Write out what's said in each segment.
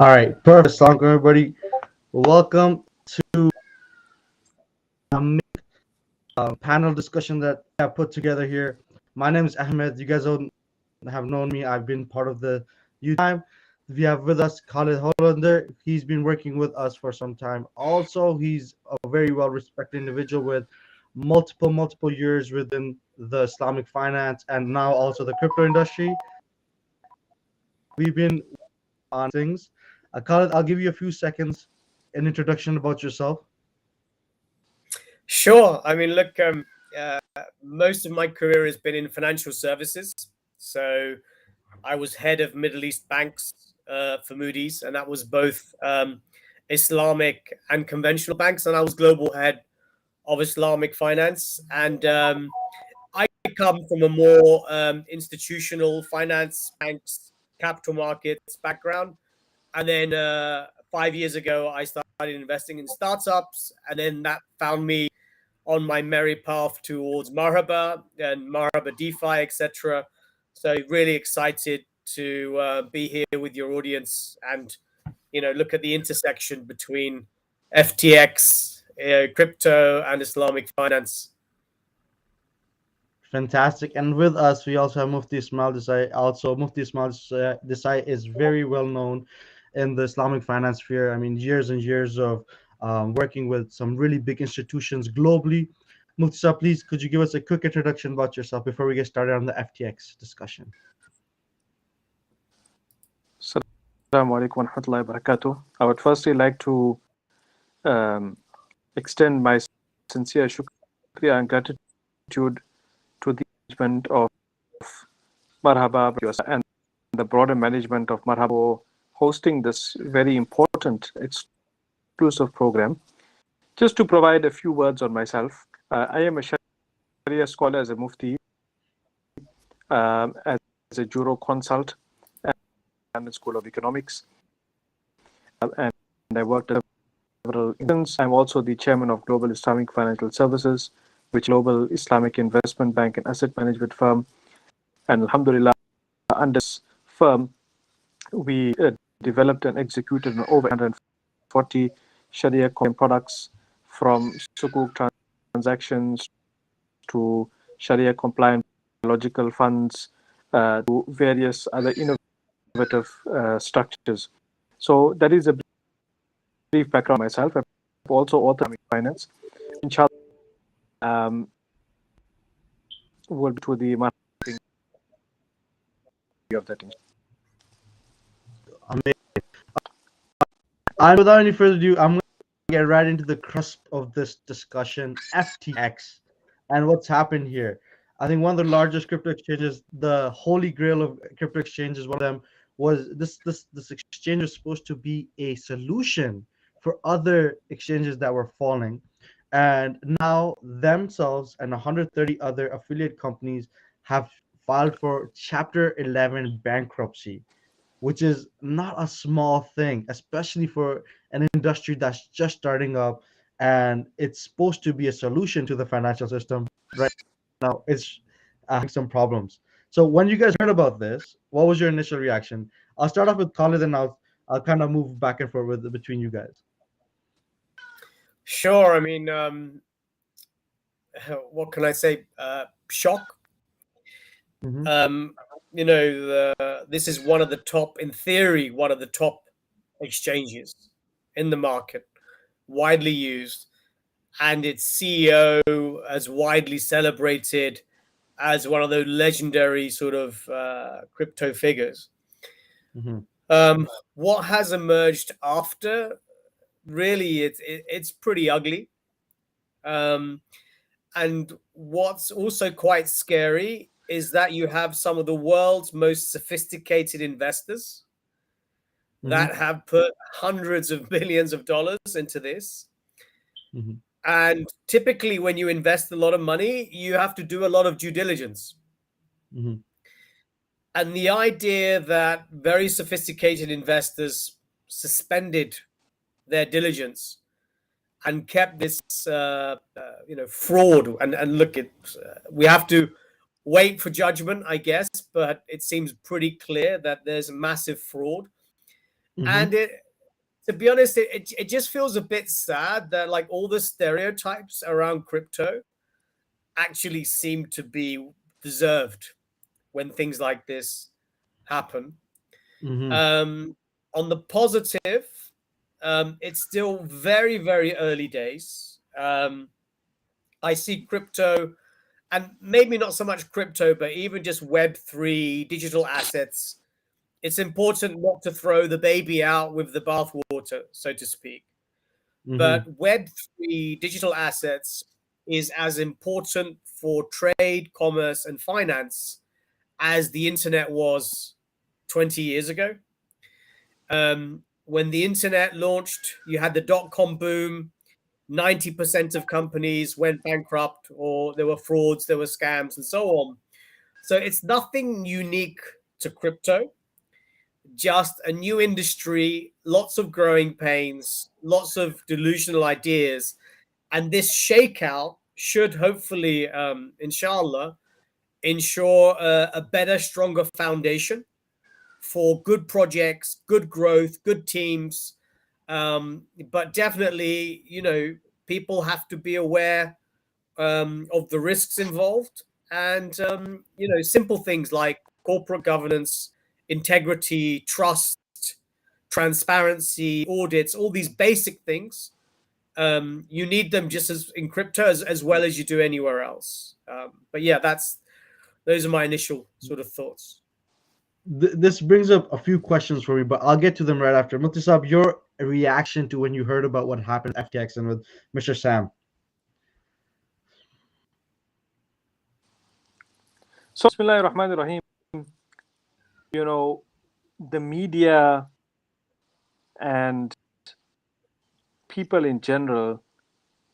All right, perfect. Assalamu alaikum, everybody. Welcome to a panel discussion that I have put together here. My name is Ahmed. You guys don't have known me. I've been part of the youth time. We have with us Khalid Hollander. He's been working with us for some time. Also, he's a very well-respected individual with multiple years within the Islamic finance and now also the crypto industry. We've been on things. Khalid, I'll give you a few seconds, an introduction about yourself. Sure. I mean, look, most of my career has been in financial services. So I was head of Middle East banks for Moody's, and that was both Islamic and conventional banks. And I was global head of Islamic Finance. And I come from a more institutional finance, banks, capital markets background. And then 5 years ago, I started investing in startups, and then that found me on my merry path towards Marhaba and Marhaba DeFi, etc. So really excited to be here with your audience and look at the intersection between FTX, crypto, and Islamic finance. Fantastic. And with us, we also have Mufti Ismail Desai. Also, Mufti Ismail Desai is very well known in the Islamic finance sphere. I mean, years and years of working with some really big institutions globally. Mufti Sir, please, could you give us a quick introduction about yourself before we get started on the FTX discussion? Assalamu alaikum wa rahmatullahi wa barakatuh. I would firstly like to extend my sincere shukriya and gratitude to the management of Marhaba and the broader management of Marhaba for hosting this very important exclusive program. Just to provide a few words on myself, I am a Sharia scholar as a Mufti, as a Juro consult and the School of Economics, and I worked at several institutions. I'm also the chairman of Global Islamic Financial Services, which is a global Islamic investment bank and asset management firm. And alhamdulillah, under this firm, we developed and executed over 140 Sharia products, from sukuk transactions to Sharia compliant logical funds to various other innovative structures. So that is a brief background on myself. I've also authored Islamic Finance. Inshallah, will be to the marketing of that. And without any further ado, I'm going to get right into the crust of this discussion, FTX, and what's happened here. I think one of the largest crypto exchanges, the holy grail of crypto exchanges, one of them was this exchange was supposed to be a solution for other exchanges that were falling. And now themselves and 130 other affiliate companies have filed for Chapter 11 bankruptcy, which is not a small thing, especially for an industry that's just starting up and it's supposed to be a solution to the financial system. Right now, it's having some problems. So when you guys heard about this, what was your initial reaction? I'll start off with Khalid, and I'll kind of move back and forth between you guys. Sure. I mean, what can I say? Shock. Mm-hmm. This is one of the top, in theory, one of the top exchanges in the market, widely used, and its CEO as widely celebrated as one of those legendary sort of crypto figures. Mm-hmm. What has emerged after, really, it's pretty ugly. And what's also quite scary is that you have some of the world's most sophisticated investors that have put hundreds of millions of dollars into this. Mm-hmm. And typically when you invest a lot of money, you have to do a lot of due diligence. Mm-hmm. And the idea that very sophisticated investors suspended their diligence and kept this, fraud. And look, we have to wait for judgment, I guess, but it seems pretty clear that there's massive fraud. And to be honest, it just feels a bit sad that like all the stereotypes around crypto actually seem to be deserved when things like this happen. On the positive, it's still very, very early days. I see crypto, and maybe not so much crypto, but even just Web3 digital assets. It's important not to throw the baby out with the bathwater, so to speak. But Web3 digital assets is as important for trade, commerce, and finance as the internet was 20 years ago. When the internet launched, you had the dot-com boom. 90% of companies went bankrupt, or there were frauds, there were scams, and so on. So it's nothing unique to crypto, just a new industry, lots of growing pains, lots of delusional ideas. And this shakeout should hopefully, inshallah, ensure a better, stronger foundation for good projects, good growth, good teams. But definitely, people have to be aware of the risks involved, and simple things like corporate governance, integrity, trust, transparency, audits, all these basic things. You need them just as in crypto as well as you do anywhere else. But yeah, those are my initial sort of thoughts. This brings up a few questions for me, but I'll get to them right after. Mutisab, your reaction to when you heard about what happened at FTX and with Mr. Sam. So, Bismillahir Rahmanir Rahim, the media and people in general,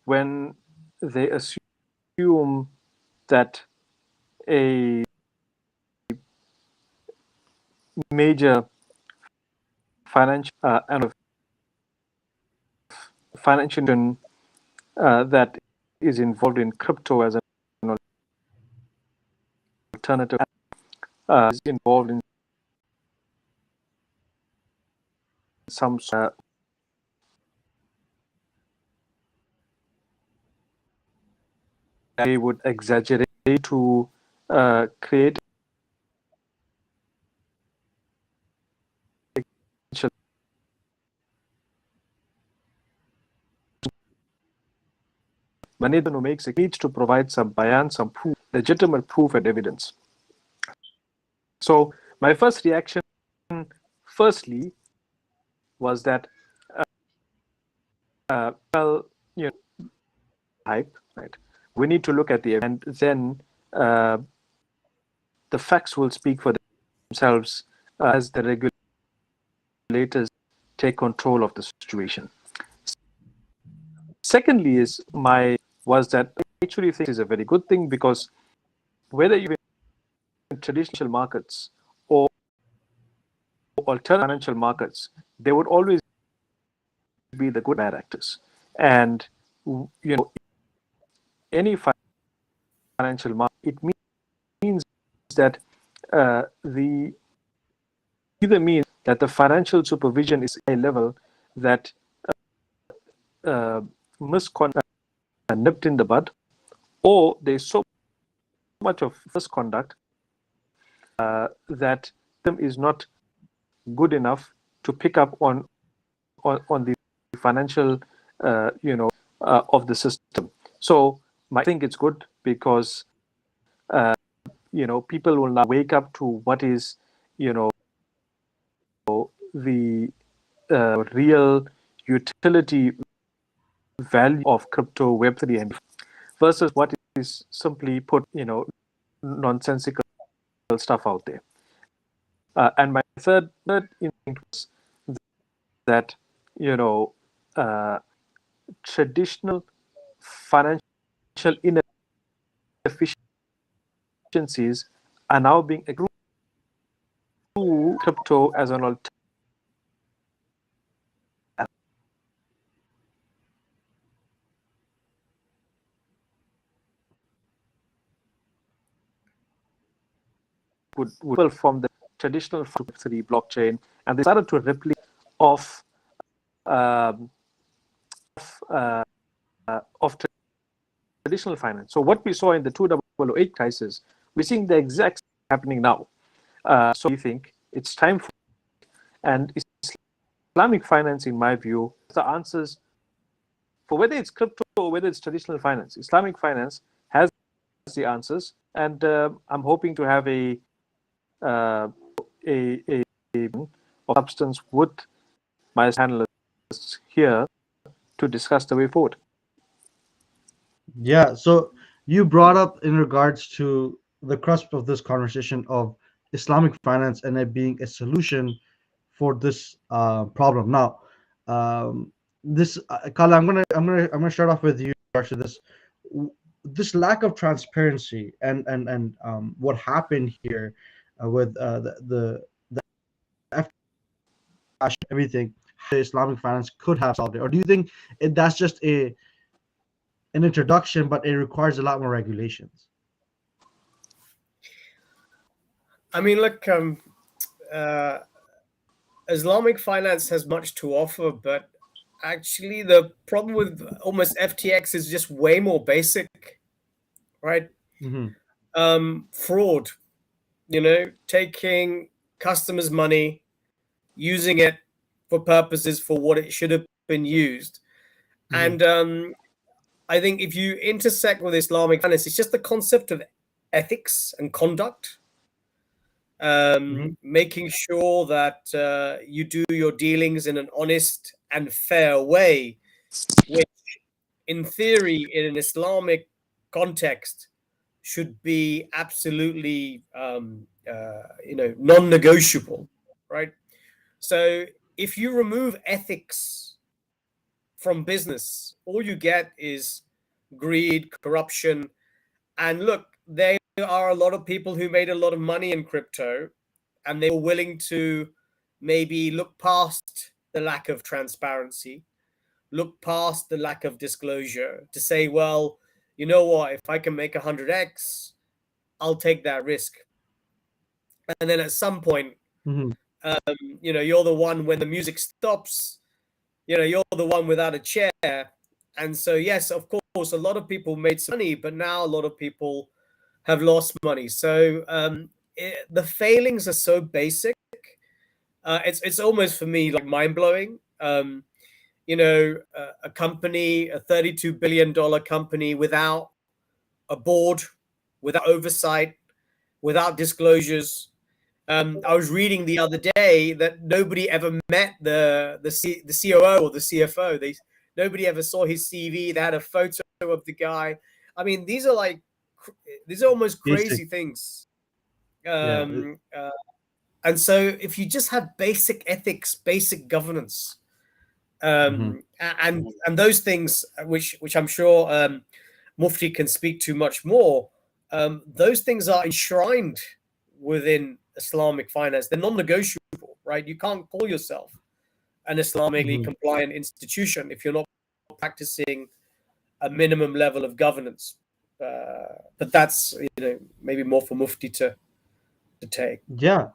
when they assume that a major financial financial that is involved in crypto as an alternative is involved in some they would exaggerate to create but anyone who makes it needs to provide some bayan, some proof, legitimate proof and evidence. So my first reaction, firstly, was that hype, right? We need to look at the event, then the facts will speak for themselves as the regulators take control of the situation. Secondly, was that I actually think is a very good thing, because whether you're in traditional markets or alternative financial markets, there would always be the good bad actors. And any financial market, it means that either means that the financial supervision is a level that misconduct nipped in the bud, or there's so much of misconduct that them is not good enough to pick up on the financial of the system. So I think it's good, because people will now wake up to what is the real utility value of crypto, Web3, and versus what is simply put nonsensical stuff out there. And my third instinct was that traditional financial inefficiencies are now being accrued to crypto as an alternative. Would from the traditional Web3 blockchain, and they started to replicate of um, of traditional finance. So what we saw in the 2008 crisis, we're seeing the exact happening now. So we think it's time for, and Islamic finance, in my view, the answers for whether it's crypto or whether it's traditional finance. Islamic finance has the answers, and I'm hoping to have a of substance with my panelists here to discuss the way forward. Yeah, so you brought up in regards to the cusp of this conversation of Islamic finance and it being a solution for this problem. Now, this Kala, I'm gonna start off with you. After this, this lack of transparency and what happened here with the FTX, everything, the Islamic finance could have solved it, or do you think that's just an introduction, but it requires a lot more regulations? I mean, look, uh, Islamic finance has much to offer, but actually, the problem with almost FTX is just way more basic, right? Mm-hmm. Fraud, taking customers' money, using it for purposes for what it should have been used. Mm-hmm. And I think if you intersect with Islamic finance, it's just the concept of ethics and conduct, Mm-hmm. making sure that you do your dealings in an honest and fair way, which, in theory, in an Islamic context, should be absolutely, non-negotiable, right? So if you remove ethics from business, all you get is greed, corruption. And look, there are a lot of people who made a lot of money in crypto and they were willing to maybe look past the lack of transparency, look past the lack of disclosure to say, well, you know what, if I can make 100x, I'll take that risk. And then at some point, Mm-hmm. you're the one when the music stops, you're the one without a chair. And so, yes, of course, a lot of people made some money, but now a lot of people have lost money. So the failings are so basic. It's almost for me like mind blowing. A company, a $32 billion company without a board, without oversight, without disclosures. I was reading the other day that nobody ever met the COO or the CFO. Nobody ever saw his CV. They had a photo of the guy. I mean, these are almost Basic. crazy things. Yeah. And so, if you just have basic ethics, basic governance, Mm-hmm. and those things, which I'm sure Mufti can speak to much more, those things are enshrined within Islamic finance. They're non-negotiable, right? You can't call yourself an Islamically Mm-hmm. compliant institution if you're not practicing a minimum level of governance. But that's maybe more for Mufti to take. Yeah.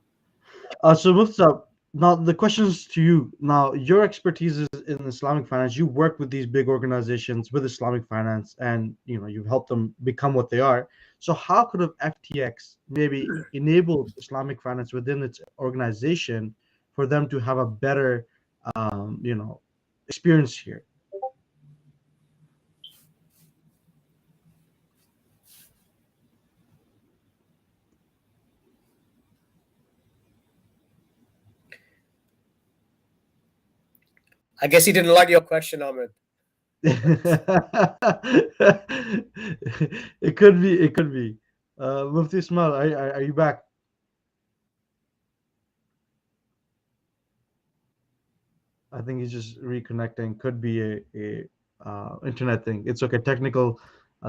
So Mufta, now the questions to you. Now, your expertise is in Islamic finance. You work with these big organizations with Islamic finance, and you've helped them become what they are. So, how could have FTX maybe enabled Islamic finance within its organization for them to have a better, experience here? I guess he didn't like your question, Ahmed. It could be. It could be. Mufti Ismail, are you back? I think he's just reconnecting. Could be a internet thing. It's okay. Technical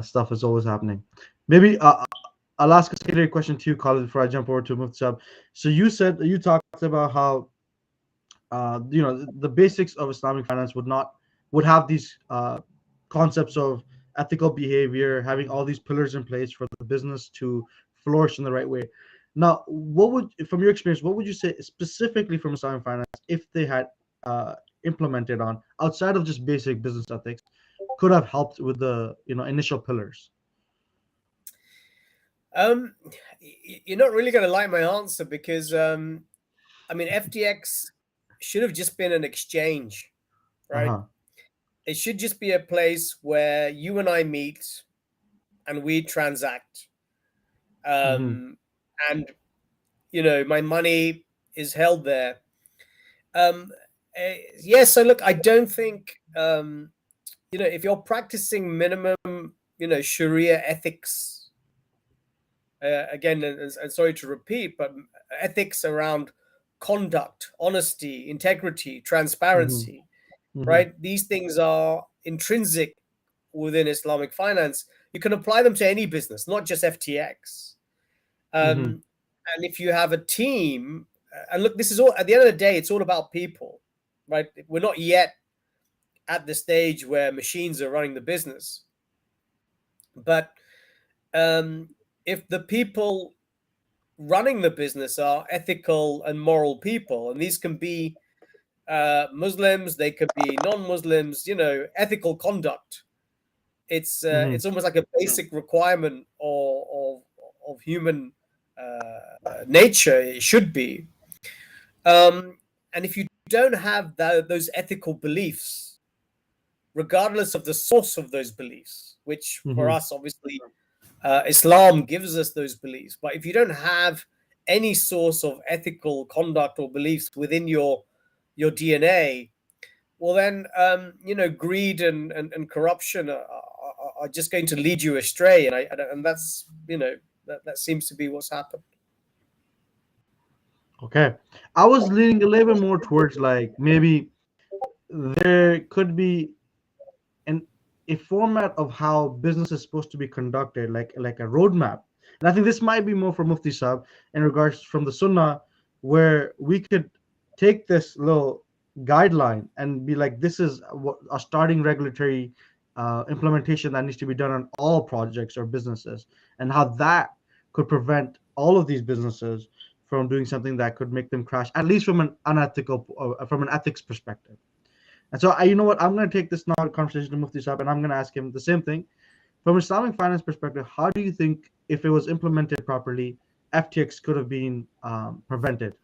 stuff is always happening. Maybe I'll ask a secondary question to you, Khalid, before I jump over to Mufti. So you talked about how the basics of Islamic finance would have these concepts of ethical behavior, having all these pillars in place for the business to flourish in the right way. Now, from your experience, what would you say specifically from Islamic finance if they had implemented on outside of just basic business ethics could have helped with the initial pillars? You're not really going to like my answer because I mean, FTX should have just been an exchange, right? Uh-huh. It should just be a place where you and I meet and we transact. Mm-hmm. And my money is held there. Yes, so look, I don't think if you're practicing minimum Sharia ethics, again, and sorry to repeat, but ethics around conduct, honesty, integrity, Mm-hmm. transparency, Mm-hmm. right? These things are intrinsic within Islamic finance. You can apply them to any business, not just FTX. Mm-hmm. And if you have a team, and look, this is all, at the end of the day, it's all about people, right? We're not yet at the stage where machines are running the business. But if the people running the business are ethical and moral people, and these can be Muslims, they could be non-Muslims, ethical conduct. Mm-hmm. It's almost like a basic requirement of human nature. It should be. And if you don't have those ethical beliefs, regardless of the source of those beliefs, which for Mm-hmm. us, obviously, Islam gives us those beliefs. But if you don't have any source of ethical conduct or beliefs within your DNA, well, then, greed and corruption are just going to lead you astray. And that's, that seems to be what's happened. Okay. I was leaning a little bit more towards like maybe there could be an a format of how business is supposed to be conducted, like a roadmap. And I think this might be more from Mufti Saab in regards from the Sunnah, where we could take this little guideline and be like, this is what a starting regulatory implementation that needs to be done on all projects or businesses, and how that could prevent all of these businesses from doing something that could make them crash, at least from an unethical, from an ethics perspective. And so, you know what? I'm going to take this now conversation to Mufti Saab, and I'm going to ask him the same thing. From Islamic finance perspective, how do you think, if it was implemented properly, FTX could have been prevented?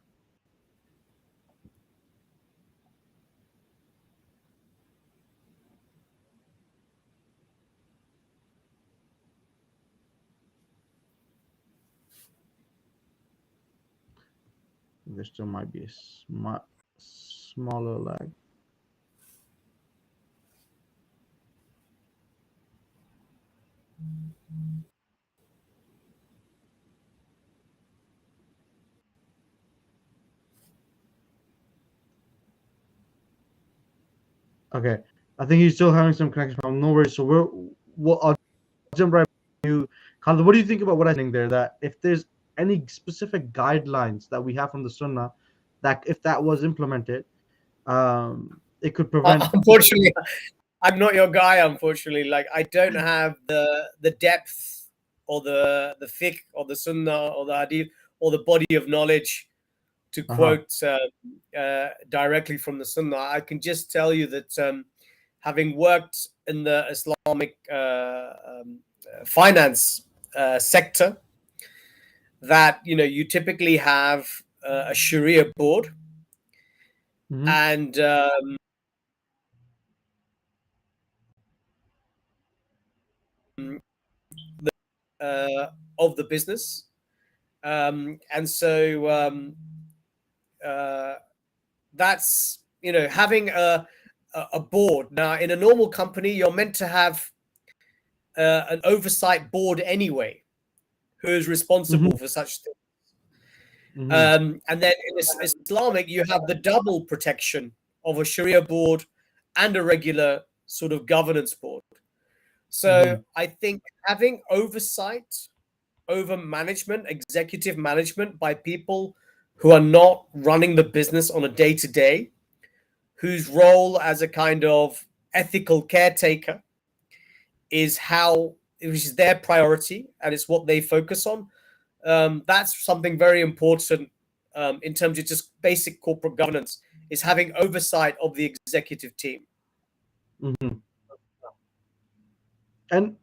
There still might be a smaller lag. Okay, I think he's still having some connection problem. No worries. So I'll jump right to you. Khalid, what do you think about what I'm saying there? That if there's any specific guidelines that we have from the Sunnah, that if that was implemented, it could prevent. Unfortunately, I'm not your guy. Unfortunately, like I don't have the depth or the fiqh or the sunnah or the hadith or the body of knowledge to Uh-huh. quote directly from the sunnah. I can just tell you that having worked in the Islamic finance sector, that you typically have a Sharia board Mm-hmm. and of the business. And so that's having a board. Now, in a normal company, you're meant to have an oversight board anyway, who is Mm-hmm. responsible for such things. Mm-hmm. And then in Islamic, you have the double protection of a Sharia board and a regular sort of governance board. Mm-hmm. So I think having oversight over management, executive management by people who are not running the business on a day to day, whose role as a kind of ethical caretaker which is their priority and it's what they focus on. That's something very important in terms of just basic corporate governance is having oversight of the executive team. Mhm. And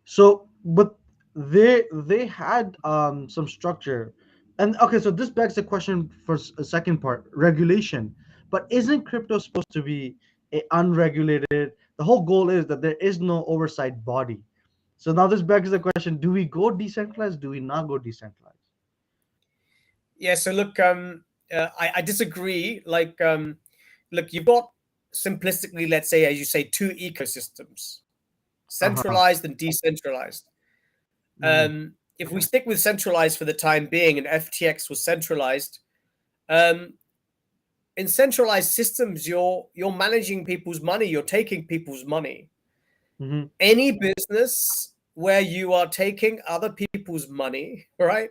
so, but they had some structure, and okay, so this begs the question for a second part, regulation. But isn't crypto supposed to be unregulated? The whole goal is that there is no oversight body. So now this begs the question: do we go decentralized? Do we not go decentralized? Yeah. So look, I disagree. Like, look, you've got simplistically, let's say, as you say, two ecosystems: Uh-huh. centralized and decentralized. Hmm. If we stick with centralized for the time being, and FTX was centralized, um, in centralized systems, you're managing people's money, you're taking people's money. Hmm. Any business where you are taking other people's money, right?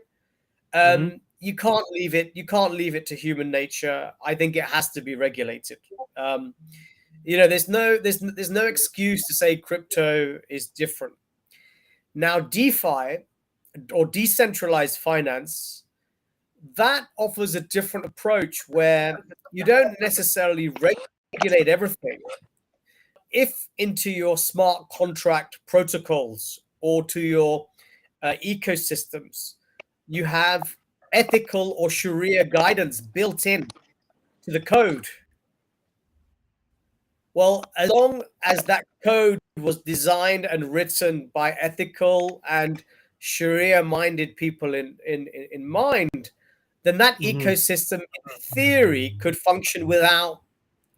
Hmm. You can't leave it to human nature. I think it has to be regulated. Um, there's no excuse to say crypto is different. Now, DeFi or decentralized finance, that offers a different approach where you don't necessarily regulate everything. If into your smart contract protocols or to your ecosystems, you have ethical or Sharia guidance built in to the code, well, as long as that code was designed and written by ethical and Sharia minded people in mind, then that Hmm. ecosystem, in theory, could function without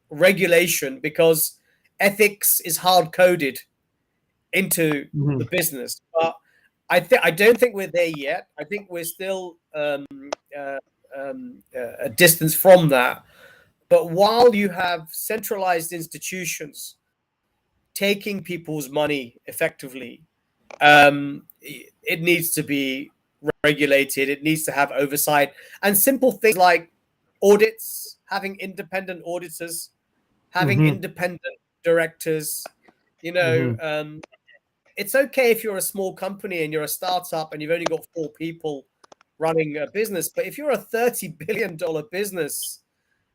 regulation because ethics is hard coded into Hmm. the business. But I don't think we're there yet. I think we're still a distance from that. But while you have centralized institutions taking people's money effectively, it needs to be regulated. It needs to have oversight and simple things like audits, having independent auditors, having Hmm. independent directors. You know, Hmm. it's okay if you're a small company and you're a startup and you've only got 4 people running a business, but if you're a $30 billion business,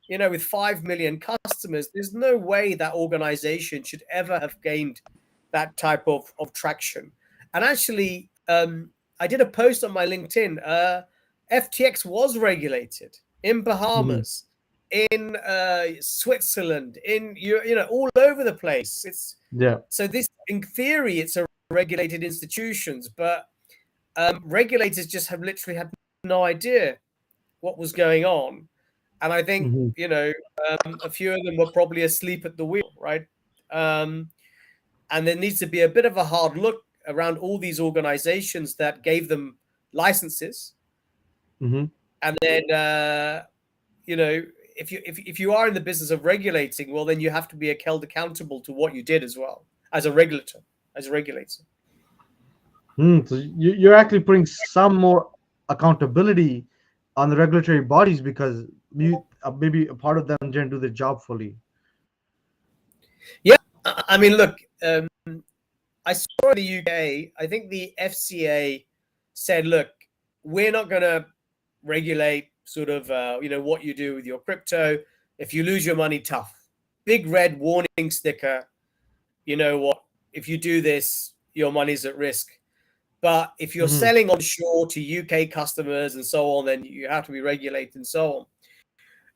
with 5 million customers, there's no way that organization should ever have gained that type of traction. And actually, I did a post on my LinkedIn. FTX was regulated in Hmm. Bahamas, in Switzerland, in all over the place. It's Yeah. so this, in theory, it's a regulated institutions, but regulators just have literally had no idea what was going on. And I think, Hmm. a few of them were probably asleep at the wheel, right? Um, and there needs to be a bit of a hard look around all these organizations that gave them licenses. Hmm. And then, if you are in the business of regulating, well, then you have to be held accountable to what you did as well as a regulator. So you're actually putting some more accountability on the regulatory bodies because maybe a part of them didn't do their job fully. Yeah, I mean, look, I saw in the UK, I think the FCA said, look, we're not going to regulate sort of, what you do with your crypto. If you lose your money, tough. Big red warning sticker. You know what? If you do this, your money's at risk. But if you're Hmm. selling onshore to UK customers and so on, then you have to be regulated and so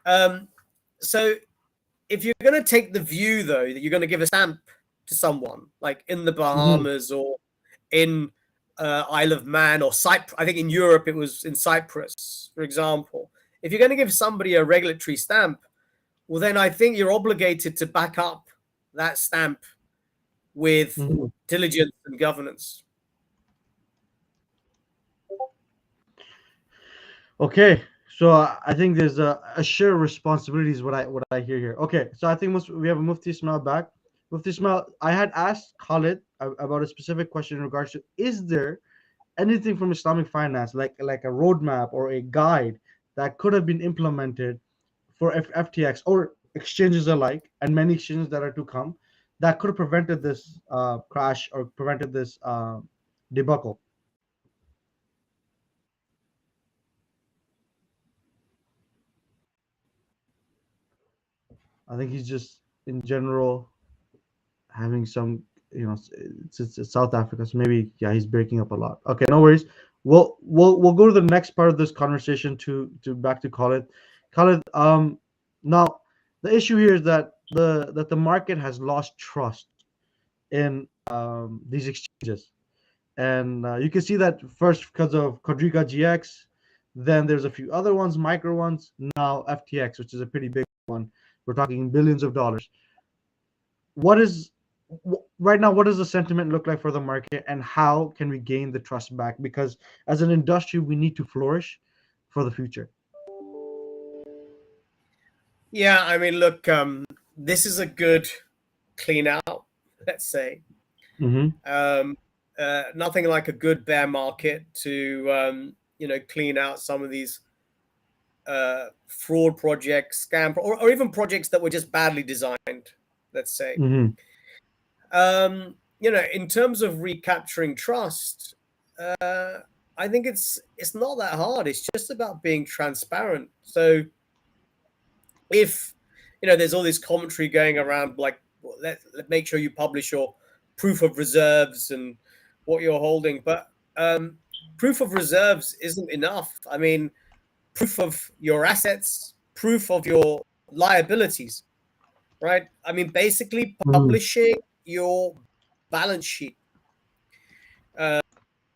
on. So if you're going to take the view, though, that you're going to give a stamp to someone, like in the Hmm. Bahamas or in Isle of Man or Cyprus, I think in Europe it was in Cyprus, for example. If you're going to give somebody a regulatory stamp, well, then I think you're obligated to back up that stamp with Hmm. diligence and governance. Okay, so I think there's a shared responsibility is what I hear here. Okay, so I think we have Mufti Ismail back. Mufti Ismail, I had asked Khalid about a specific question in regards to, is there anything from Islamic finance, like a roadmap or a guide that could have been implemented for FTX or exchanges alike, and many exchanges that are to come, that could have prevented this crash or prevented this debacle? I think he's just in general having some, it's South Africa, so maybe yeah, he's breaking up a lot. Okay, no worries. We'll go to the next part of this conversation to back to Khalid. Khalid, now the issue here is that the market has lost trust in these exchanges, and you can see that first because of Quadriga GX, then there's a few other ones, micro ones, now FTX, which is a pretty big one. We're talking billions of dollars. What is right now, what does the sentiment look like for the market, and how can we gain the trust back? Because as an industry, we need to flourish for the future. Yeah, I mean, look, this is a good clean out, let's say. Mm-hmm. Nothing like a good bear market to clean out some of these fraud projects, scam, or even projects that were just badly designed, let's say. Mm-hmm. In terms of recapturing trust, I think it's not that hard. It's just about being transparent. So if there's all this commentary going around, like let make sure you publish your proof of reserves and what you're holding, but proof of reserves isn't enough. I mean, proof of your assets, proof of your liabilities, right? I mean, basically Mm-hmm. publishing your balance sheet.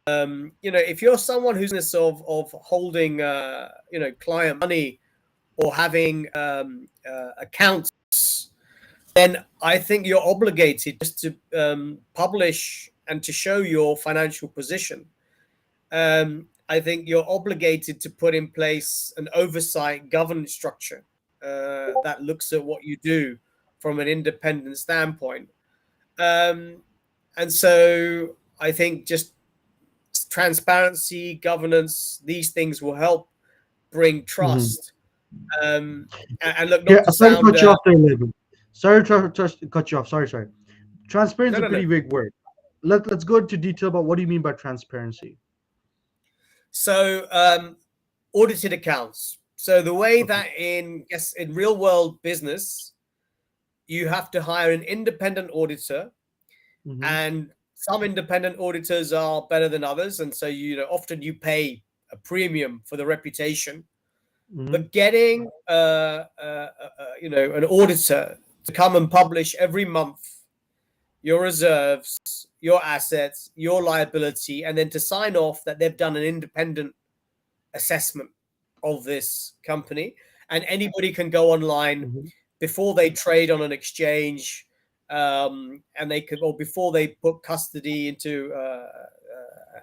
If you're someone who's in this of holding, client money or having accounts, then I think you're obligated just to publish and to show your financial position. I think you're obligated to put in place an oversight governance structure that looks at what you do from an independent standpoint. And so I think just transparency, governance, these things will help bring Mm-hmm. trust. And look, Yeah, not to sorry to sound cut you off there, Laban. Sorry to cut you off. Sorry. Transparency is a no. pretty big word. Let's go into detail about what do you mean by transparency. So audited accounts. So the way Okay. that in real world business, you have to hire an independent auditor, Mm-hmm. and some independent auditors are better than others, and so often you pay a premium for the reputation. Mm-hmm. But getting an auditor to come and publish every month your reserves, your assets, your liability, and then to sign off that they've done an independent assessment of this company, and anybody can go online Mm-hmm. before they trade on an exchange, and they could, or before they put custody into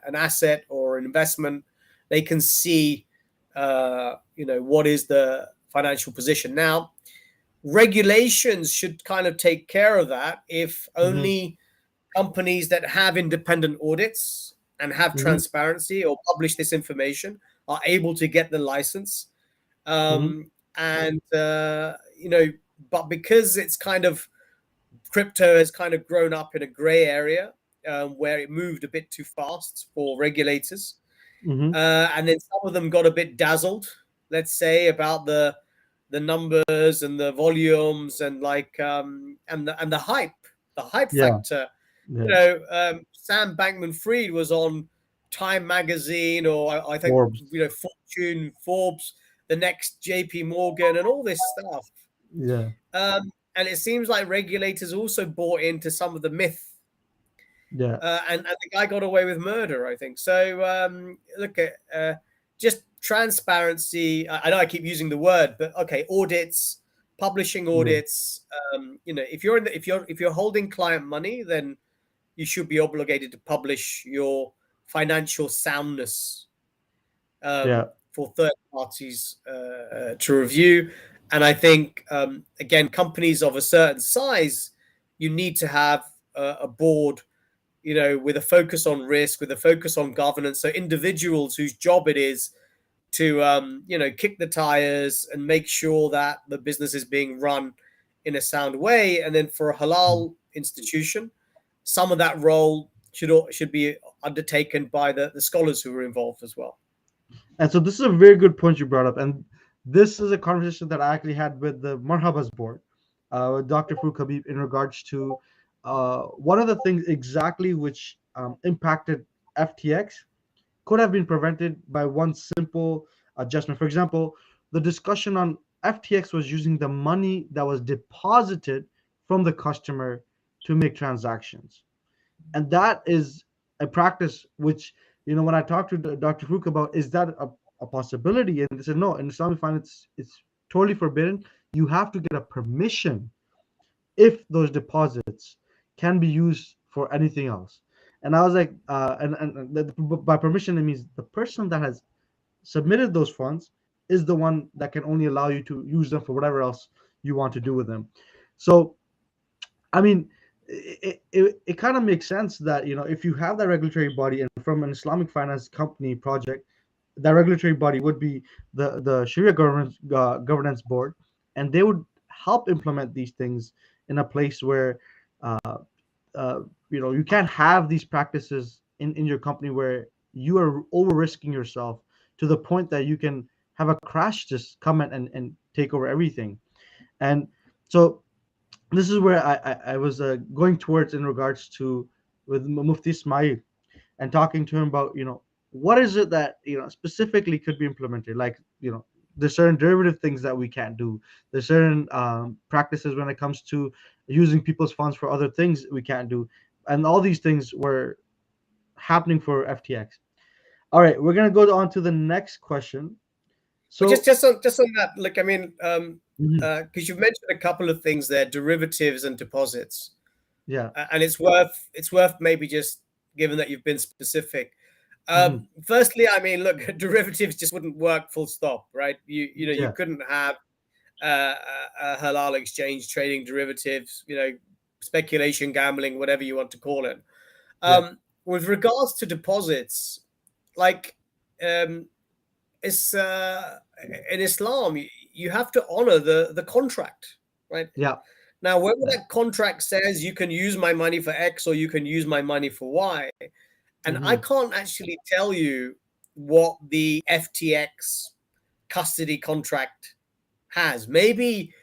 an asset or an investment, they can see what is the financial position. Now, regulations should kind of take care of that. If Mm-hmm. only companies that have independent audits and have Mm-hmm. transparency or publish this information are able to get the license. Mm-hmm. And but because it's kind of, crypto has kind of grown up in a gray area, where it moved a bit too fast for regulators, Mm-hmm. and then some of them got a bit dazzled, let's say, about the numbers and the volumes and and the hype Yeah. factor. Yes. Sam Bankman-Fried was on Time Magazine, or I think Forbes. Fortune, Forbes, the next JP Morgan, and all this stuff. Yeah. And it seems like regulators also bought into some of the myth, Yeah. and the guy got away with murder, I think. So look at just transparency. I know I keep using the word, but okay, audits, publishing Yeah. audits. If you're holding client money, then you should be obligated to publish your financial soundness Yeah. for third parties to review. And I think, again, companies of a certain size, you need to have a board, with a focus on risk, with a focus on governance. So individuals whose job it is to, kick the tires and make sure that the business is being run in a sound way. And then for a halal institution, some of that role should be undertaken by the scholars who are involved as well. And so this is a very good point you brought up, and this is a conversation that I actually had with the Marhabas board. Dr. Farooq Habib, in regards to one of the things exactly which impacted FTX could have been prevented by one simple adjustment. For example, the discussion on FTX was using the money that was deposited from the customer to make transactions. And that is a practice which, when I talked to Dr. Farooq about, is that a possibility? And they said, no, in Islamic finance, it's totally forbidden. You have to get a permission if those deposits can be used for anything else. And I was like, by permission, it means the person that has submitted those funds is the one that can only allow you to use them for whatever else you want to do with them. So, I mean, it kind of makes sense that, if you have that regulatory body, and from an Islamic finance company project, that regulatory body would be the Sharia governance board, and they would help implement these things in a place where uh, you can't have these practices in your company where you are over risking yourself to the point that you can have a crash just come in and take over everything. And so this is where I was going towards in regards to with Mufti Ismail, and talking to him about, what is it that, specifically could be implemented, like, there's certain derivative things that we can't do, there's certain practices when it comes to using people's funds for other things we can't do, and all these things were happening for FTX. All right, we're going to go on to the next question. Well, So just on that, look, I mean, mhm, because you've mentioned a couple of things there, derivatives and deposits, yeah, and it's worth maybe just, given that you've been specific. mhm, Firstly, I mean, look, derivatives just wouldn't work, full stop, right? You yeah, couldn't have a halal exchange trading derivatives, speculation, gambling, whatever you want to call it. yeah, With regards to deposits, like, it's in Islam, you have to honor the contract, right? yeah, Now, whether yeah, that contract says you can use my money for X or you can use my money for Y, and I mhm, can't actually tell you what the FTX custody contract has. Maybe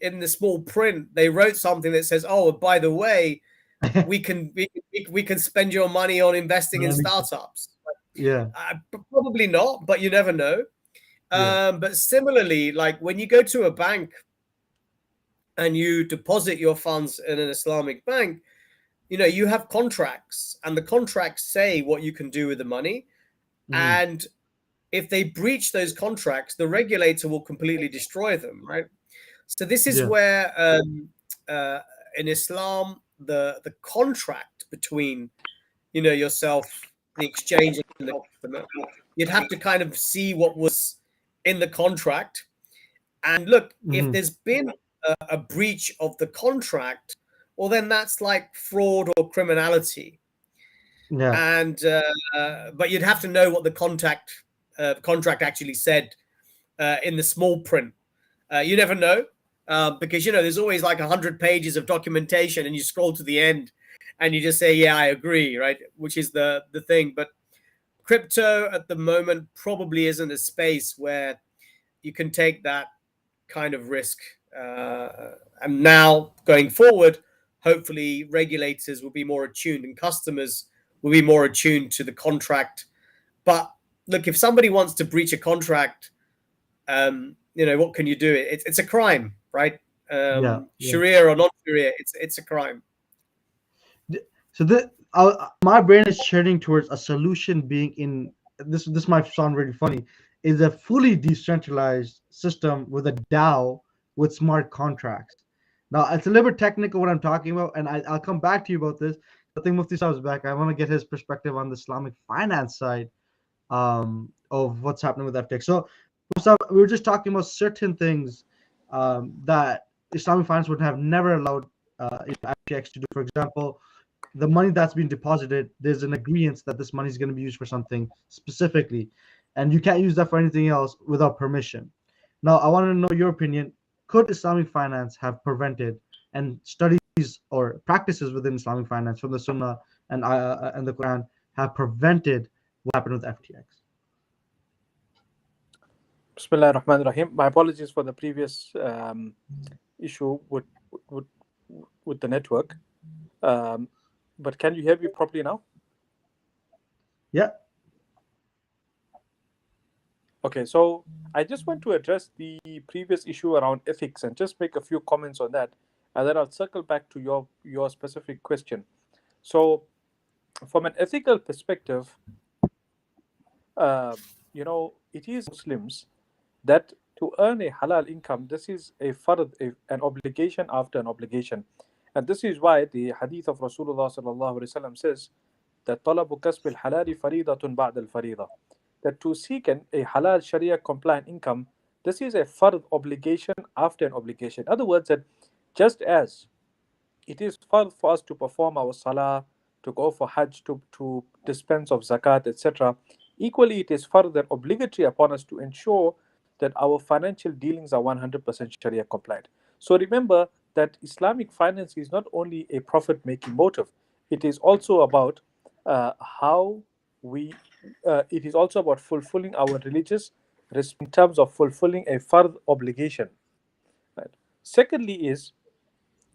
in the small print they wrote something that says, "Oh, by the way, we can spend your money on investing in startups." yeah, Probably not, but you never know. yeah, But similarly, like when you go to a bank and you deposit your funds in an Islamic bank, you have contracts, and the contracts say what you can do with the money. mhm, And if they breach those contracts, the regulator will completely destroy them, right? So this is yeah, where uh, in Islam, the contract between yourself, the exchange, and the customer, you'd have to kind of see what was in the contract. And look, if mhm, there's been a breach of the contract, well, then that's like fraud or criminality. yeah, And but you'd have to know what the contract actually said in the small print. You never know, because there's always like 100 pages of documentation, and you scroll to the end, and you just say, "Yeah, I agree," right? Which is the thing. But crypto at the moment probably isn't a space where you can take that kind of risk. And now going forward, hopefully regulators will be more attuned and customers will be more attuned to the contract. But look, if somebody wants to breach a contract, what can you do? It's a crime, right? yeah, yeah. Sharia or non-Sharia, it's a crime. So my brain is turning towards a solution being in this. This might sound really funny. Is a fully decentralized system with a DAO with smart contracts. Now it's a little bit technical what I'm talking about, and I'll come back to you about this. I think Mufti Saab is back. I want to get his perspective on the Islamic finance side of what's happening with FTX. So we were just talking about certain things that Islamic finance would have never allowed FTX to do. For example, the money that's being deposited, there's an agreement that this money is going to be used for something specifically, and you can't use that for anything else without permission. Now, I want to know your opinion. Could Islamic finance have prevented, and studies or practices within Islamic finance from the Sunnah and the Quran have prevented what happened with FTX? Bismillah ar-Rahman ar-Rahim. My apologies for the previous issue with, with the network. But can you hear me properly now? Yeah. Okay, so I just want to address the previous issue around ethics and just make a few comments on that, and then I'll circle back to your specific question. So, from an ethical perspective, it is Muslims that to earn a halal income, this is a fard, an obligation after an obligation, and this is why the hadith of Rasulullah sallallahu alaihi wasallam says that طلب كسب الحلال فريضة بعد الفريضة, that to seek a halal Sharia compliant income, this is a fard obligation after an obligation. In other words, that just as it is fard for us to perform our salah, to go for hajj, to dispense of zakat, etc., equally it is fard and obligatory upon us to ensure that our financial dealings are 100% Sharia compliant. So remember that Islamic finance is not only a profit making motive, it is also about how we it is also about fulfilling our religious in terms of fulfilling a fard obligation, right? Secondly is,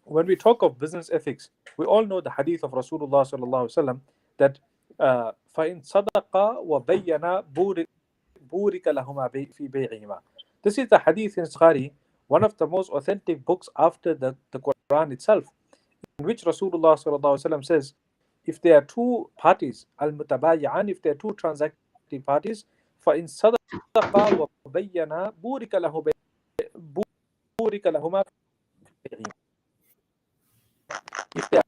when we talk of business ethics, we all know the hadith of Rasulullah sallallahu alaihi wasallam that فَإِن صَدَقَا وَبَيَّنَا بُورِكَ لَهُمَا فِي بَيْعِهِمَا. This is the hadith in Bukhari, one of the most authentic books after the Quran itself, in which Rasulullah sallallahu alaihi wasallam says, if there are two parties, al-mutabayyan, if there are two transacting parties, فَإِن صَدَقَا وَبَيَّنَا بُورِكَ لَهُمَا فِي بَيْعِهِمَا. If they are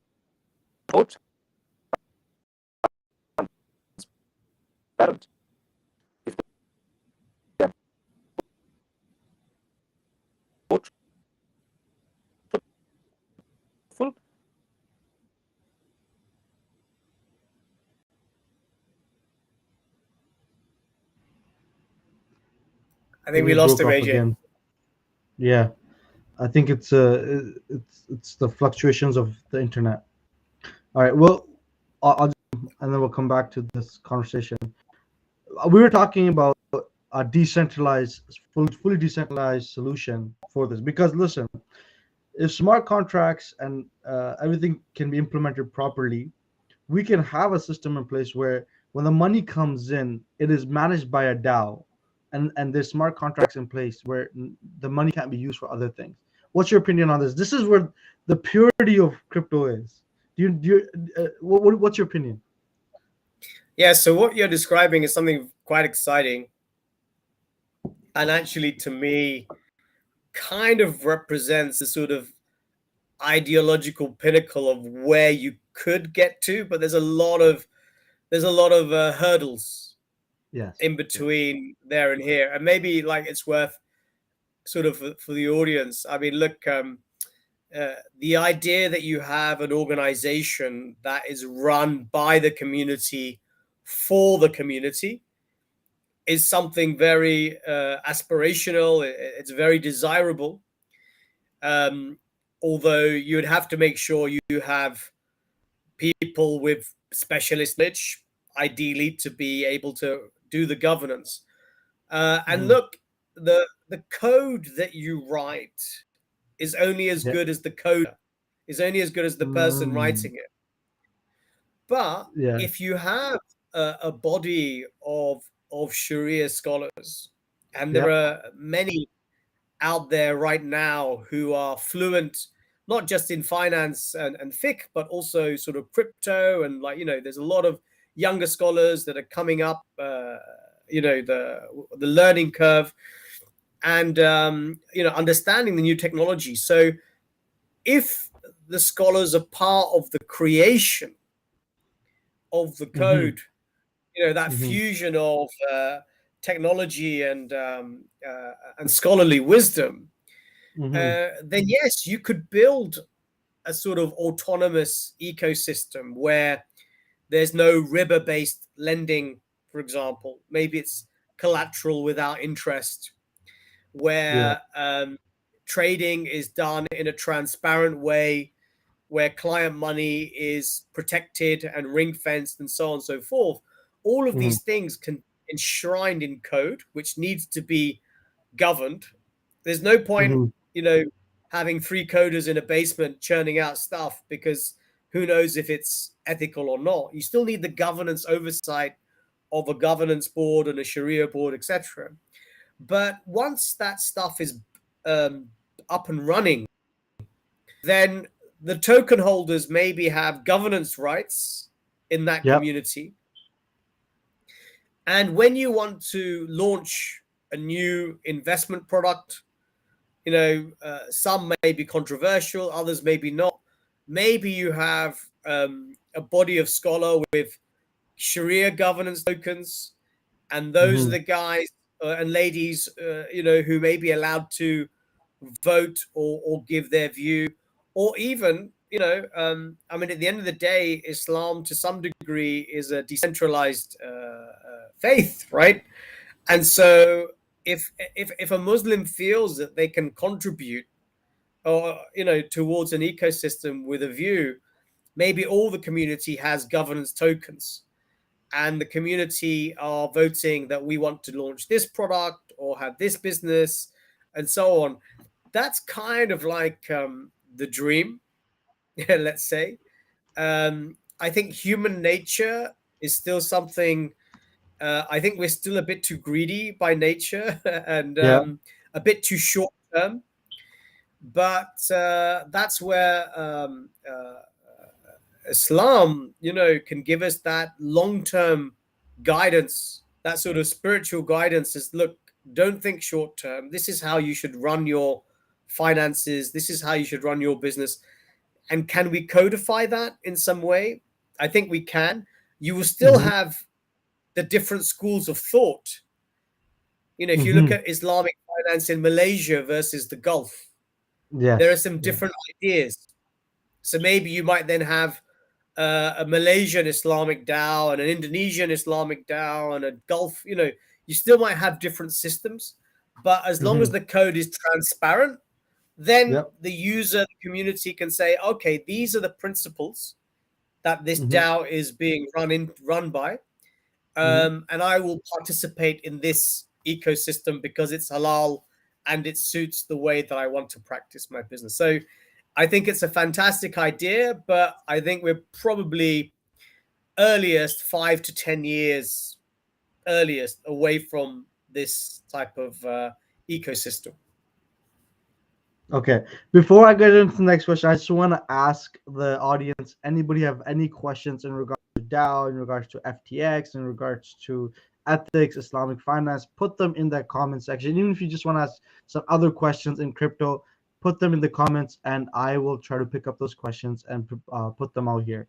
both transparent, if they are both truthful, I think we lost him, AJ. Again. Yeah, I think it's the fluctuations of the internet. All right, well, I'll and then we'll come back to this conversation. We were talking about a decentralized, fully decentralized solution for this, because listen, if smart contracts and everything can be implemented properly, we can have a system in place where when the money comes in, it is managed by a DAO, and there's smart contracts in place where the money can't be used for other things. What's your opinion on this? This is where the purity of crypto is. What's your opinion? Yeah, so what you're describing is something quite exciting, and actually, to me, kind of represents the sort of ideological pinnacle of where you could get to, but there's a lot of hurdles in between there and here, and maybe like it's worth sort of for the audience. I mean, look, the idea that you have an organization that is run by the community for the community is something very aspirational. It's very desirable. Although you'd have to make sure you have people with specialist knowledge, ideally, to be able to do the governance. And look, the code that you write is only as good as the coder, is only as good as the person writing it. But if you have a body of Sharia scholars, and there are many out there right now who are fluent, not just in finance and fiqh, but also sort of crypto, and there's a lot of younger scholars that are coming up, the learning curve, and understanding the new technology. So if the scholars are part of the creation of the code, that fusion of technology and scholarly wisdom, then yes, you could build a sort of autonomous ecosystem where there's no riba-based lending, for example. Maybe it's collateral without interest, where trading is done in a transparent way, where client money is protected and ring-fenced, and so on and so forth. All of these things can be enshrined in code, which needs to be governed. There's no point, having 3 coders in a basement churning out stuff, because who knows if it's ethical or not. You still need the governance oversight of a governance board and a Sharia board, etc. But once that stuff is up and running, then the token holders maybe have governance rights in that community. And when you want to launch a new investment product, some may be controversial, others maybe not. Maybe you have a body of scholar with Sharia governance tokens, and those are the guys and ladies, who may be allowed to vote or give their view, or even, at the end of the day, Islam to some degree is a decentralized faith, right? And so if a Muslim feels that they can contribute, or towards an ecosystem with a view, maybe all the community has governance tokens, and the community are voting that we want to launch this product or have this business and so on. That's kind of like the dream, let's say. I think human nature is still something. I think we're still a bit too greedy by nature and a bit too short term. But that's where Islam, can give us that long-term guidance, that sort of spiritual guidance. Is, look, don't think short term. This is how you should run your finances. This is how you should run your business. And can we codify that in some way? I think we can. You will still have the different schools of thought. If you look at Islamic finance in Malaysia versus the Gulf, there are some different ideas. So maybe you might then have a Malaysian Islamic DAO and an Indonesian Islamic DAO and a Gulf, you still might have different systems. But as long as the code is transparent, then the user, the community can say, okay, these are the principles that this DAO is being run by. And I will participate in this ecosystem because it's halal and it suits the way that I want to practice my business. So I think it's a fantastic idea, but I think we're probably earliest 5 to 10 years earliest away from this type of ecosystem. Okay. Before I get into the next question, I just want to ask the audience, anybody have any questions in regards to DAO, in regards to FTX, in regards to ethics, Islamic finance, put them in that comment section. Even if you just want to ask some other questions in crypto, put them in the comments and I will try to pick up those questions and put them out here.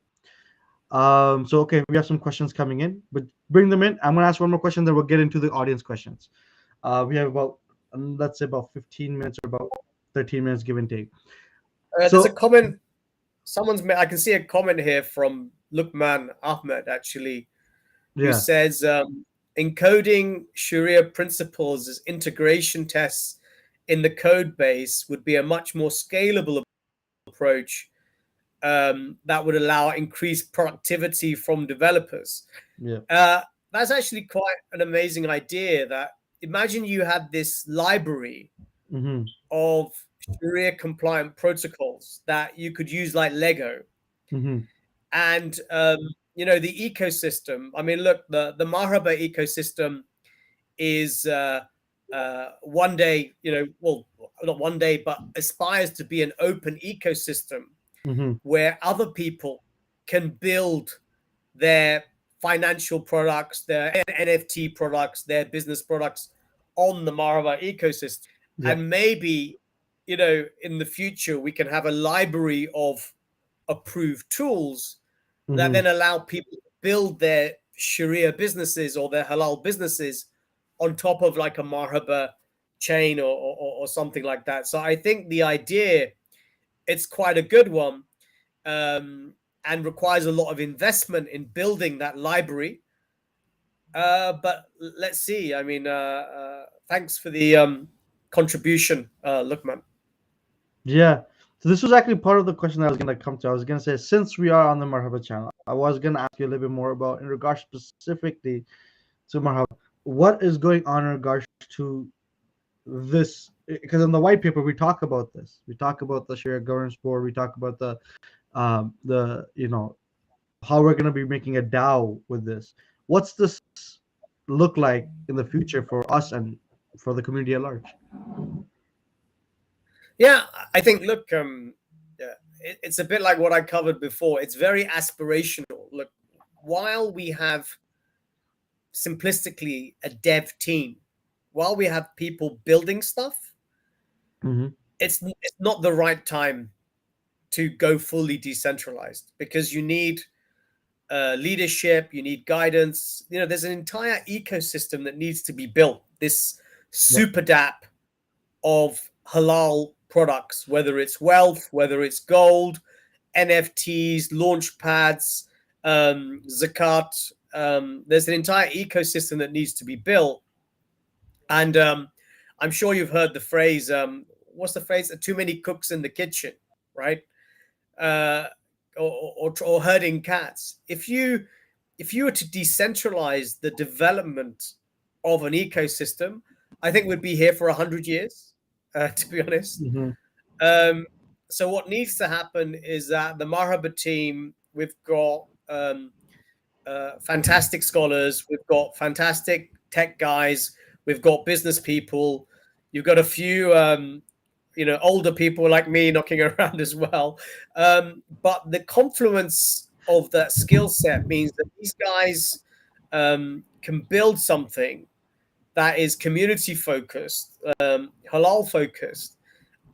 So, okay, we have some questions coming in, but bring them in. I'm going to ask one more question, then we'll get into the audience questions. We have about, let's say about 15 minutes or about 13 minutes, give and take. There's a comment. I can see a comment here from Lukman Ahmed, actually, who says, encoding Sharia principles as integration tests in the code base would be a much more scalable approach that would allow increased productivity from developers. That's actually quite an amazing idea. That imagine you had this library of Sharia compliant protocols that you could use like Lego. And the ecosystem, I mean, look, the Marhaba ecosystem is one day, well, not one day, but aspires to be an open ecosystem where other people can build their financial products, their NFT products, their business products on the Marhaba ecosystem. And maybe, in the future, we can have a library of approved tools that then allow people to build their Sharia businesses or their halal businesses on top of like a Marhaba chain or something like that. So I think the idea, it's quite a good one, and requires a lot of investment in building that library. But let's see. I mean, thanks for the contribution, Lukman. Yeah. So this was actually part of the question I was going to come to. I was going to say, since we are on the Marhaba channel, I was going to ask you a little bit more about, in regards specifically to Marhaba, what is going on in regards to this because in the white paper we talk about this. We talk about the Sharia governance board. We talk about the how we're going to be making a DAO with this. What's this look like in the future for us and for the community at large? Yeah, I think, look, it's a bit like what I covered before. It's very aspirational. Look, while we have simplistically a dev team, while we have people building stuff, Mm-hmm. it's not the right time to go fully decentralized, because you need leadership, you need guidance. There's an entire ecosystem that needs to be built. This Yep. super dApp of halal products, whether it's wealth, whether it's gold, NFTs, launch pads, zakat. There's an entire ecosystem that needs to be built. And I'm sure you've heard the phrase, what's the phrase? Too many cooks in the kitchen, right? Or herding cats. If you were to decentralize the development of an ecosystem, I think we'd be here for 100 years, to be honest. Mm-hmm. So what needs to happen is that the Marhaba team, we've got fantastic scholars, we've got fantastic tech guys, we've got business people, you've got a few older people like me knocking around as well. But the confluence of that skill set means that these guys can build something that is community focused, halal focused,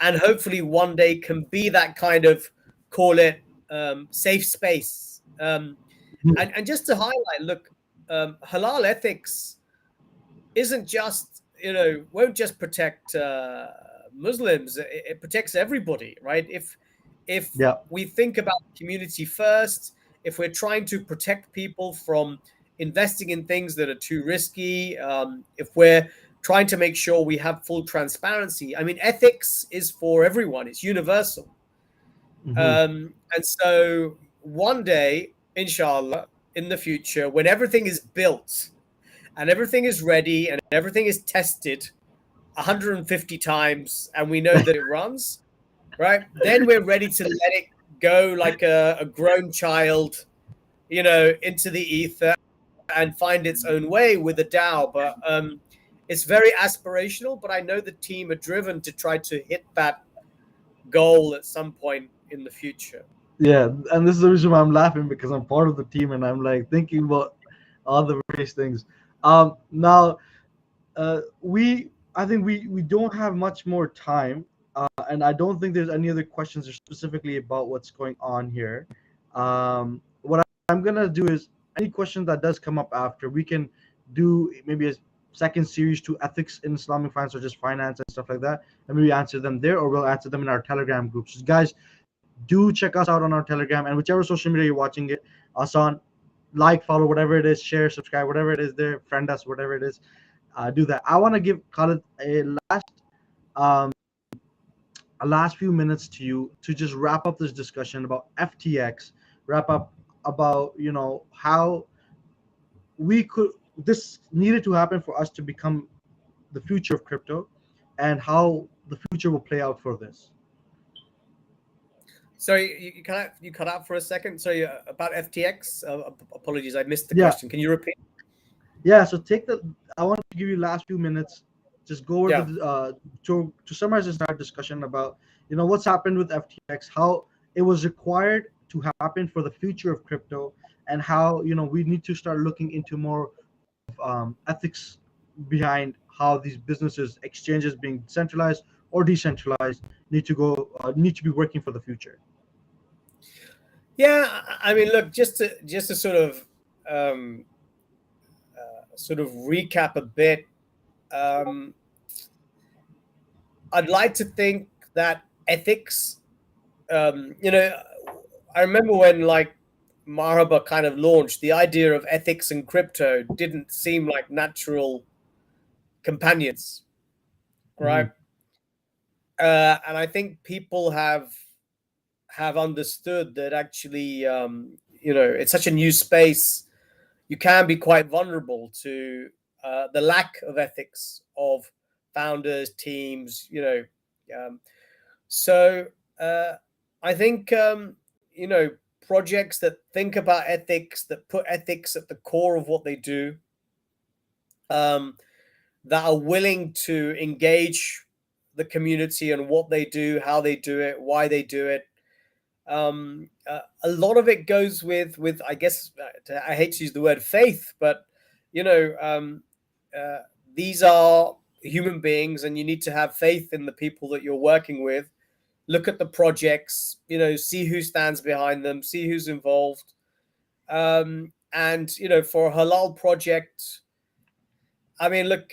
and hopefully one day can be that kind of, call it, safe space. And just to highlight, look, halal ethics isn't just, won't just protect Muslims. It protects everybody, right? If Yeah. we think about community first, if we're trying to protect people from investing in things that are too risky, if we're trying to make sure we have full transparency, I mean, ethics is for everyone. It's universal. Mm-hmm. And so one day, inshallah, in the future, when everything is built and everything is ready and everything is tested 150 times and we know that it runs, right? Then we're ready to let it go like a grown child, into the ether and find its own way with the DAO. But it's very aspirational, but I know the team are driven to try to hit that goal at some point in the future. Yeah, and this is the reason why I'm laughing, because I'm part of the team and I'm like thinking about all the various things. Now, we I think we don't have much more time, and I don't think there's any other questions or specifically about what's going on here. What I'm gonna do is any question that does come up after, we can do maybe a second series to ethics in Islamic finance or just finance and stuff like that, and maybe answer them there, or we'll answer them in our Telegram groups. So guys, do check us out on our Telegram and whichever social media you're watching it us on. Like, follow, whatever it is, share, subscribe, whatever it is there, friend us, whatever it is. Do that. I want to give Khalid um, a last few minutes to you to just wrap up this discussion about FTX, wrap up about how we could this needed to happen for us to become the future of crypto, and how the future will play out for this. Sorry, you cut out for a second. Sorry, about FTX. Apologies, I missed the Yeah, question. Can you repeat? yeah. So I want to give you last few minutes. Just go over Yeah. to summarize this entire discussion about what's happened with FTX, how it was required to happen for the future of crypto, and how we need to start looking into more ethics behind how these businesses, exchanges being centralized or decentralized, need to be working for the future. Yeah, I mean, look, just to sort of recap a bit. I'd like to think that ethics. I remember when Marhaba kind of launched, the idea of ethics and crypto didn't seem like natural companions, right? Mhm. And I think people have understood that actually, it's such a new space. You can be quite vulnerable to the lack of ethics of founders, teams, so I think, projects that think about ethics, that put ethics at the core of what they do, that are willing to engage the community and what they do, how they do it, why they do it. A lot of it goes with I guess, I hate to use the word faith, but these are human beings, and you need to have faith in the people that you're working with. Look at the projects, see who stands behind them, see who's involved. And for a halal project, I mean, look,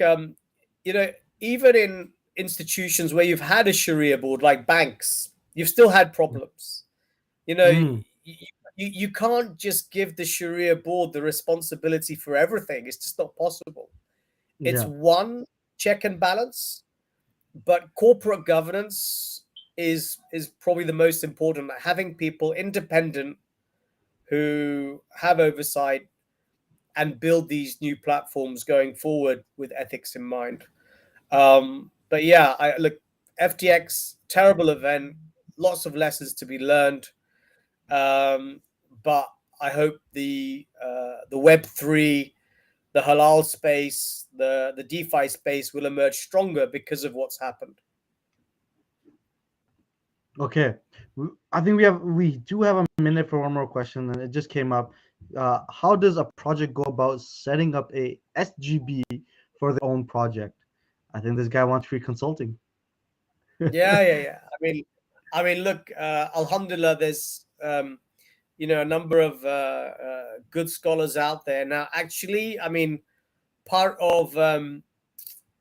even in institutions where you've had a Sharia board, like banks, you've still had problems. You can't just give the Sharia board the responsibility for everything. It's just not possible. It's one check and balance, but corporate governance is probably the most important. Having people independent who have oversight and build these new platforms going forward with ethics in mind. But yeah, look, FTX, terrible event, lots of lessons to be learned. But I hope the Web3, the halal space, the DeFi space will emerge stronger because of what's happened. Okay, I think we do have a minute for one more question, and it just came up. How does a project go about setting up a SGB for their own project? I think this guy wants free consulting. Yeah. I mean, look, Alhamdulillah, there's a number of good scholars out there now. Actually, I mean, part of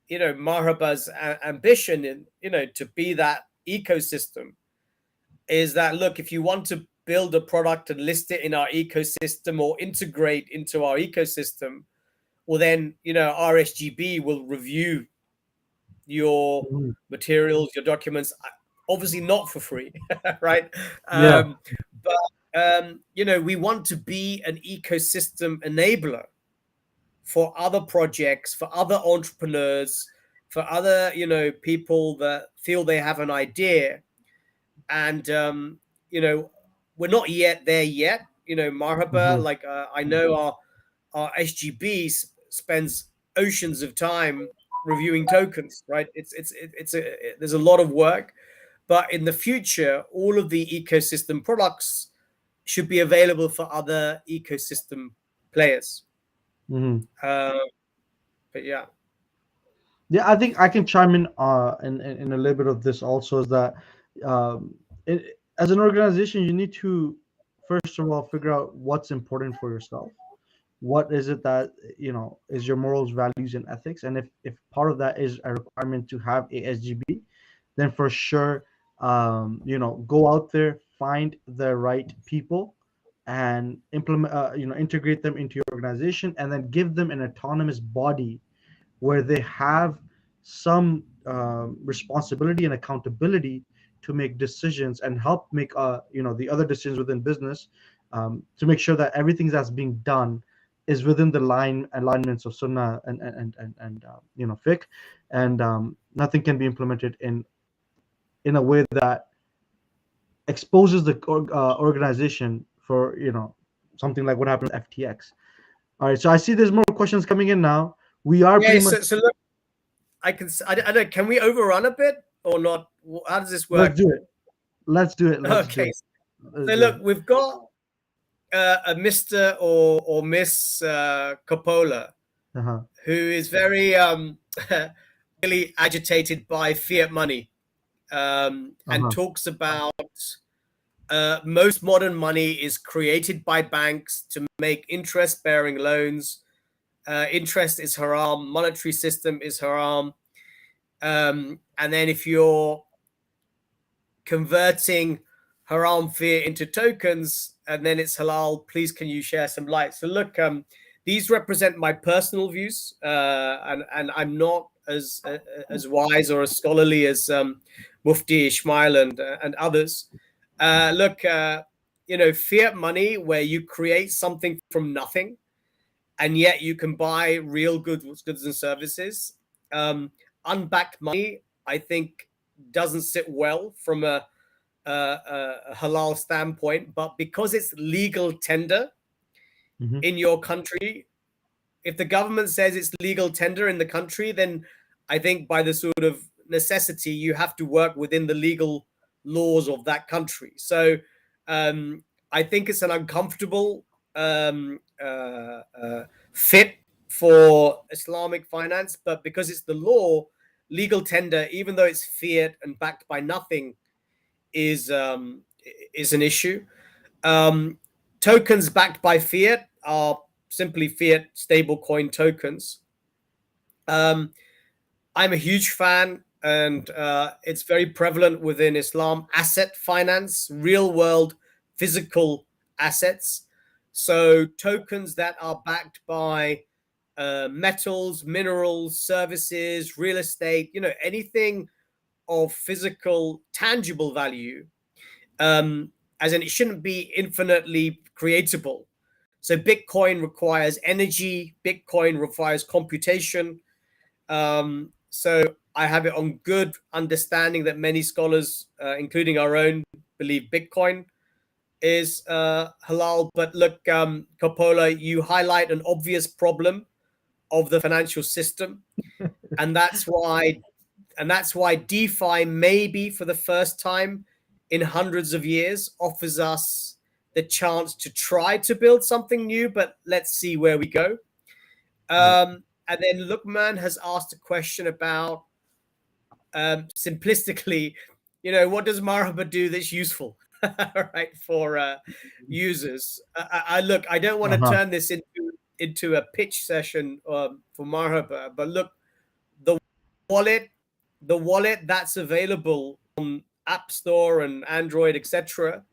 Marhaba's ambition in to be that ecosystem is that, look, if you want to build a product and list it in our ecosystem or integrate into our ecosystem, well then our SGB will review your materials, your documents, obviously not for free, right? But we want to be an ecosystem enabler for other projects, for other entrepreneurs, for other people that feel they have an idea. And we're not yet there yet. Marhaba, like I know our SGB spends oceans of time reviewing tokens, right? There's a lot of work, but in the future, all of the ecosystem products should be available for other ecosystem players. But yeah. Yeah, I think I can chime in in a little bit of this also, is that as an organization, you need to first of all figure out what's important for yourself. What is it that is your morals, values, and ethics? And if part of that is a requirement to have a SGB, then for sure, go out there, find the right people, and implement, integrate them into your organization, and then give them an autonomous body where they have some responsibility and accountability to make decisions and help make the other decisions within business, to make sure that everything that's being done is within the alignments of Sunnah and fiqh, and nothing can be implemented in a way that exposes the organization for something like what happened with FTX. All right, so I see there's more questions coming in now. We are pretty much. So look, I don't know. Can we overrun a bit or not? How does this work? Let's do it. Okay. So look, we've got a Mr. or Miss Coppola, who is very really agitated by fiat money, and talks about most modern money is created by banks to make interest-bearing loans. Interest is haram. Monetary system is haram. And then if you're converting haram fiat into tokens, and then it's halal, please can you share some light? So look, these represent my personal views, and I'm not as wise or as scholarly as Mufti Ismail and others. Look, fiat money, where you create something from nothing, and yet you can buy real goods and services. unbacked money, I think, doesn't sit well from a halal standpoint. But because it's legal tender in your country, if the government says it's legal tender in the country, then I think by the sort of necessity, you have to work within the legal laws of that country. So I think it's an uncomfortable fit for Islamic finance, but because it's the law, legal tender, even though it's fiat and backed by nothing, is an issue. Tokens backed by fiat are simply fiat stablecoin tokens. I'm a huge fan, and it's very prevalent within Islam. Asset finance, real world physical assets. So tokens that are backed by metals, minerals, services, real estate, anything of physical, tangible value. As in, it shouldn't be infinitely creatable. So Bitcoin requires energy. Bitcoin requires computation. So I have it on good understanding that many scholars, including our own, believe Bitcoin is halal. But look, Coppola, you highlight an obvious problem of the financial system, and that's why DeFi maybe for the first time in hundreds of years offers us the chance to try to build something new, but let's see where we go. And then Lukman has asked a question about simplistically, what does Marhaba do that's useful, right, for users? I don't want to turn this into a pitch session for Marhaba, but look, the wallet that's available on App Store and Android, etc.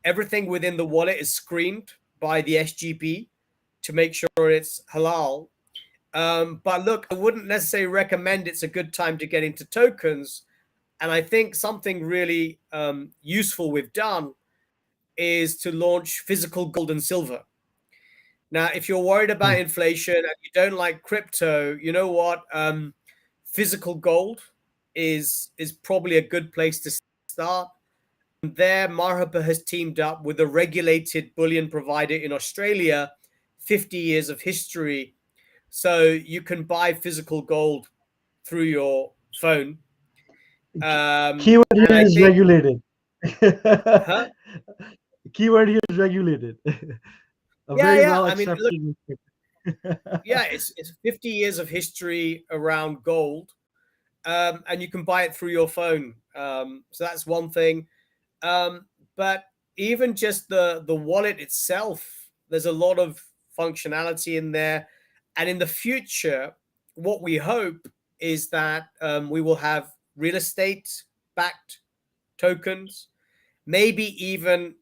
Everything within the wallet is screened by the SGB to make sure it's halal. But look, I wouldn't necessarily recommend it's a good time to get into tokens. And I think something really useful we've done is to launch physical gold and silver. Now, if you're worried about inflation and you don't like crypto, you know what? Physical gold is probably a good place to start. And there, Marhaba has teamed up with a regulated bullion provider in Australia, 50 years of history. So you can buy physical gold through your phone. Keyword here is regulated. Keyword here is regulated. Very well accepted. I mean, look, it's 50 years of history around gold, and you can buy it through your phone. So that's one thing. But even just the wallet itself, there's a lot of functionality in there. And in the future, what we hope is that we will have real estate backed tokens, maybe even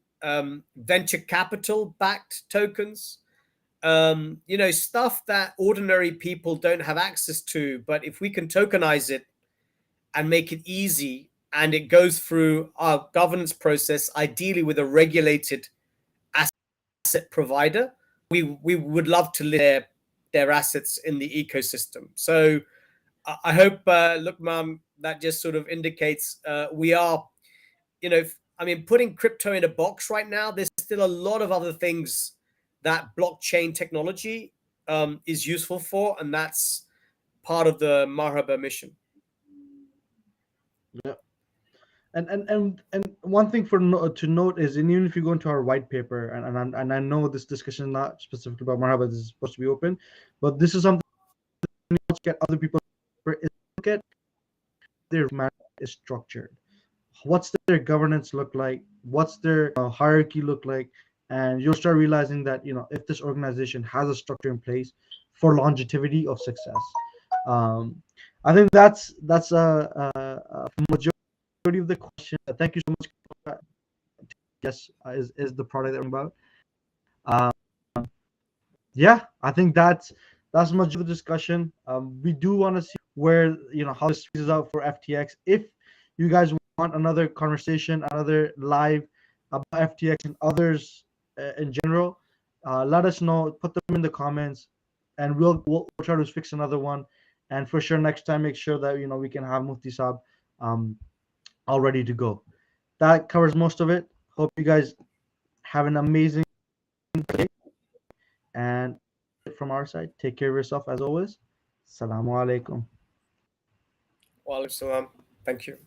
venture capital backed tokens, stuff that ordinary people don't have access to. But if we can tokenize it and make it easy, and it goes through our governance process, ideally with a regulated asset provider, we would love to live their assets in the ecosystem. So I hope, Lukman, that just sort of indicates we are, putting crypto in a box right now. There's still a lot of other things that blockchain technology is useful for, and that's part of the Marhaba mission. Yeah. And one thing to note is, and even if you go into our white paper, and I know this discussion is not specifically about Marhaba, this is supposed to be open, but this is something you get other people look at their management is structured. What's their governance look like? What's their hierarchy look like? And you'll start realizing that if this organization has a structure in place for longevity of success. I think that's a majority of the question. Thank you so much. Yes, is the product that we're about. Yeah, I think that's much of the discussion. We do want to see where how this is out for FTX. If you guys want another conversation, another live about FTX and others in general, let us know. Put them in the comments, and we'll try to fix another one And for sure, next time, make sure that we can have Mufti Saab all ready to go. That covers most of it. Hope you guys have an amazing day. And from our side, take care of yourself as always. Assalamu alaikum. Wa alaikum salam. Thank you.